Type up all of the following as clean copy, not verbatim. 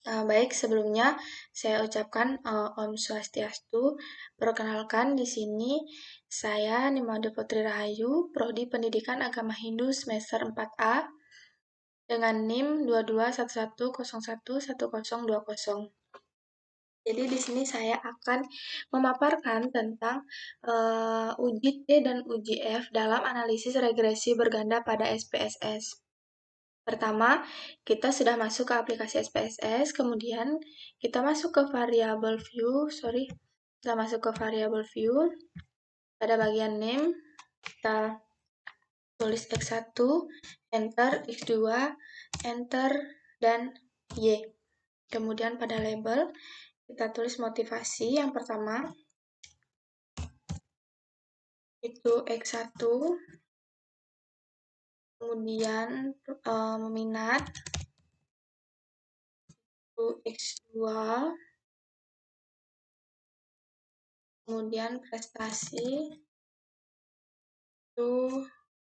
Baik, sebelumnya saya ucapkan Om Swastiastu. Perkenalkan di sini saya Nimade Putri Rahayu, Prodi Pendidikan Agama Hindu semester 4A dengan NIM 2211011020. Jadi di sini saya akan memaparkan tentang uji T dan uji F dalam analisis regresi berganda pada SPSS. Pertama, kita sudah masuk ke aplikasi SPSS, kemudian kita masuk ke variable view, kita masuk ke variable view, pada bagian name, kita tulis X1, enter, X2, enter, dan Y. Kemudian pada label, kita tulis motivasi, yang pertama, itu X1, kemudian minat, itu X2, kemudian prestasi, itu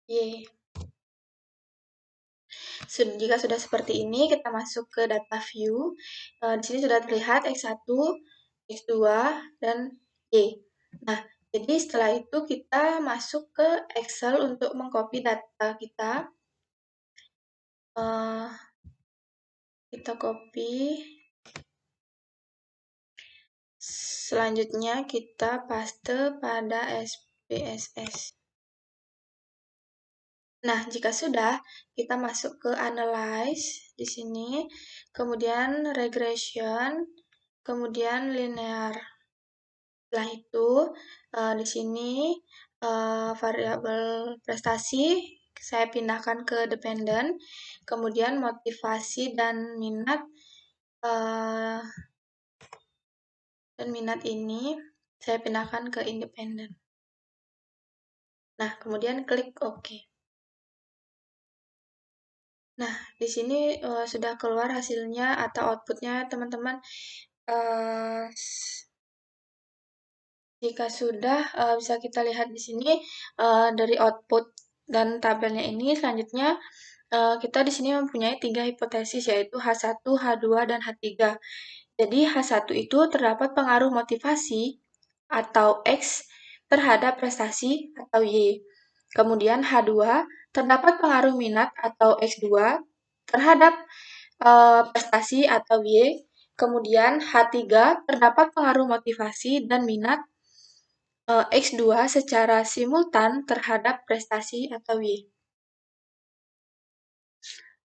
Y. Jika sudah seperti ini, kita masuk ke data view. Di sini sudah terlihat X1, X2, dan Y. Nah, jadi setelah itu kita masuk ke Excel untuk mengcopy data kita. Kita copy. Selanjutnya kita paste pada SPSS. Nah, jika sudah, kita masuk ke analyze di sini, kemudian regression, kemudian linear. Setelah itu, di sini variabel prestasi saya pindahkan ke dependent, kemudian motivasi dan minat ini saya pindahkan ke independent. Nah, kemudian klik OK. Nah, di sini sudah keluar hasilnya atau outputnya, teman-teman. Jika sudah, bisa kita lihat di sini dari output dan tabelnya ini. Selanjutnya, kita di sini mempunyai 3 hipotesis, yaitu H1, H2, dan H3. Jadi, H1 itu terdapat pengaruh motivasi atau X terhadap prestasi atau Y. Kemudian H2 terdapat pengaruh minat atau X2 terhadap prestasi atau Y. Kemudian H3 terdapat pengaruh motivasi dan minat X2 secara simultan terhadap prestasi atau Y.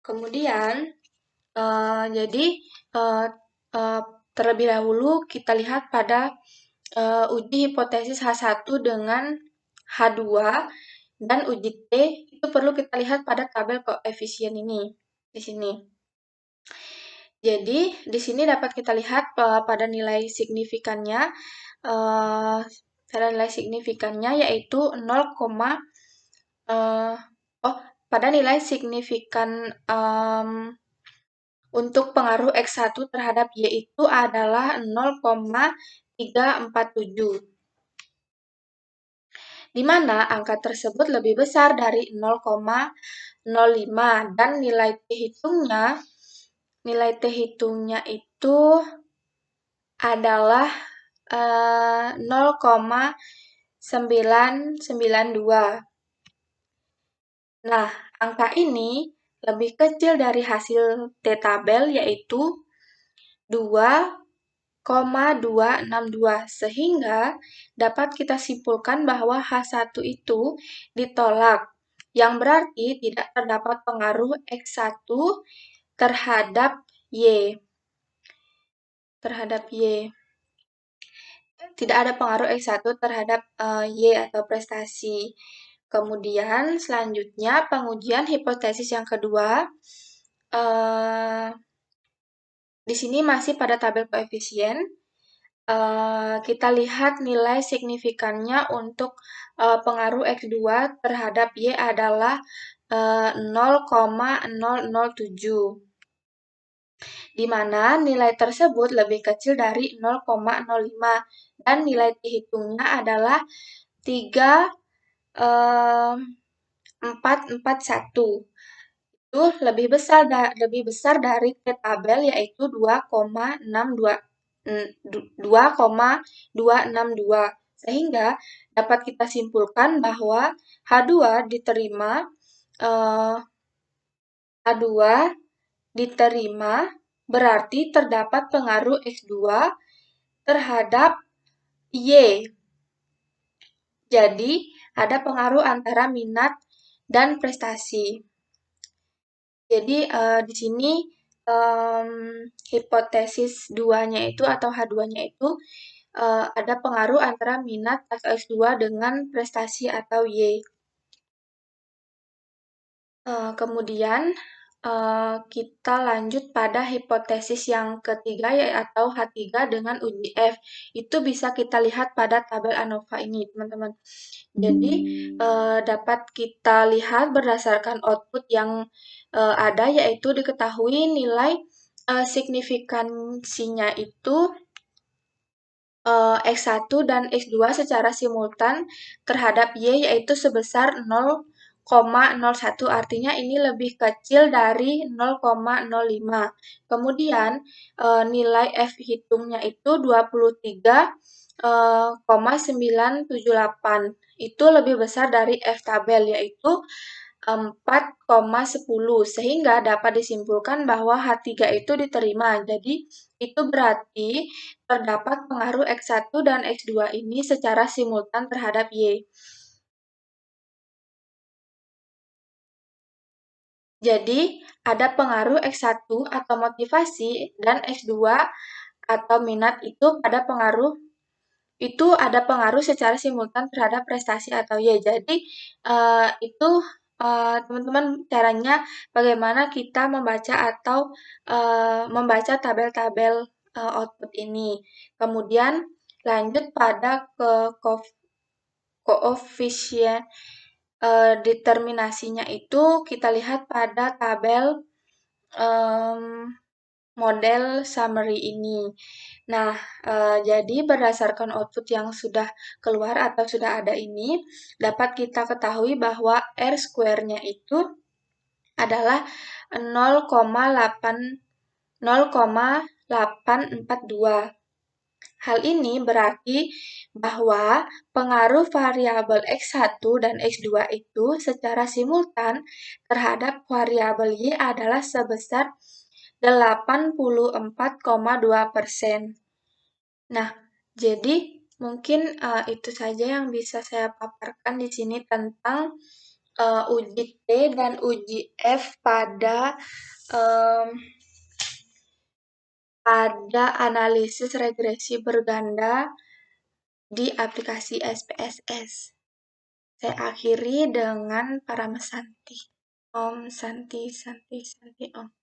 Kemudian, jadi terlebih dahulu kita lihat pada uji hipotesis H1 dengan H2 dan uji T itu perlu kita lihat pada tabel koefisien ini di sini. Jadi di sini dapat kita lihat pada nilai signifikannya, yaitu 0, pada nilai signifikan untuk pengaruh X1 terhadap Y itu adalah 0,347. Di mana angka tersebut lebih besar dari 0,05 dan nilai T hitungnya itu adalah 0,992. Nah, angka ini lebih kecil dari hasil T tabel, yaitu 2,262, sehingga dapat kita simpulkan bahwa H1 itu ditolak, yang berarti tidak terdapat pengaruh X1 terhadap Y. Tidak ada pengaruh X1 terhadap Y atau prestasi. Kemudian selanjutnya pengujian hipotesis yang kedua. Di sini masih pada tabel koefisien. Kita lihat nilai signifikannya untuk pengaruh X2 terhadap Y adalah 0,007. Di mana nilai tersebut lebih kecil dari 0,05 dan nilai dihitungnya adalah 3,441. itu lebih besar dari T tabel yaitu 2,262 sehingga dapat kita simpulkan bahwa H2 diterima eh, H2 diterima berarti terdapat pengaruh X2 terhadap Y. Jadi, ada pengaruh antara minat dan prestasi. Jadi, di sini em, hipotesis 2-nya itu atau H2-nya itu ada pengaruh antara minat atau X2 dengan prestasi atau Y. Kemudian, kita lanjut pada hipotesis yang ketiga yaitu H3 dengan uji F. Itu bisa kita lihat pada tabel ANOVA ini, teman-teman. Jadi, dapat kita lihat berdasarkan output yang ada, yaitu diketahui nilai signifikansinya itu X1 dan X2 secara simultan terhadap Y yaitu sebesar 0,01, artinya ini lebih kecil dari 0,05. Kemudian nilai F hitungnya itu 23,978. Itu lebih besar dari F tabel yaitu 4,10 sehingga dapat disimpulkan bahwa H3 itu diterima. Jadi itu berarti terdapat pengaruh X1 dan X2 ini secara simultan terhadap Y. Jadi, ada pengaruh X1 atau motivasi dan X2 atau minat itu ada pengaruh secara simultan terhadap prestasi atau Y. Jadi, itu teman-teman caranya bagaimana kita membaca atau membaca tabel-tabel output ini. Kemudian lanjut pada koefisien determinasinya itu kita lihat pada tabel em, model summary ini. Nah, jadi berdasarkan output yang sudah keluar atau sudah ada ini, dapat kita ketahui bahwa R square-nya itu adalah 0,842. Hal ini berarti bahwa pengaruh variabel X1 dan X2 itu secara simultan terhadap variabel Y adalah sebesar 84,2%. Nah, jadi mungkin itu saja yang bisa saya paparkan di sini tentang uji T dan uji F em, pada analisis regresi berganda di aplikasi SPSS. Saya akhiri dengan para mesanti. Om Santi Santi Santi Om.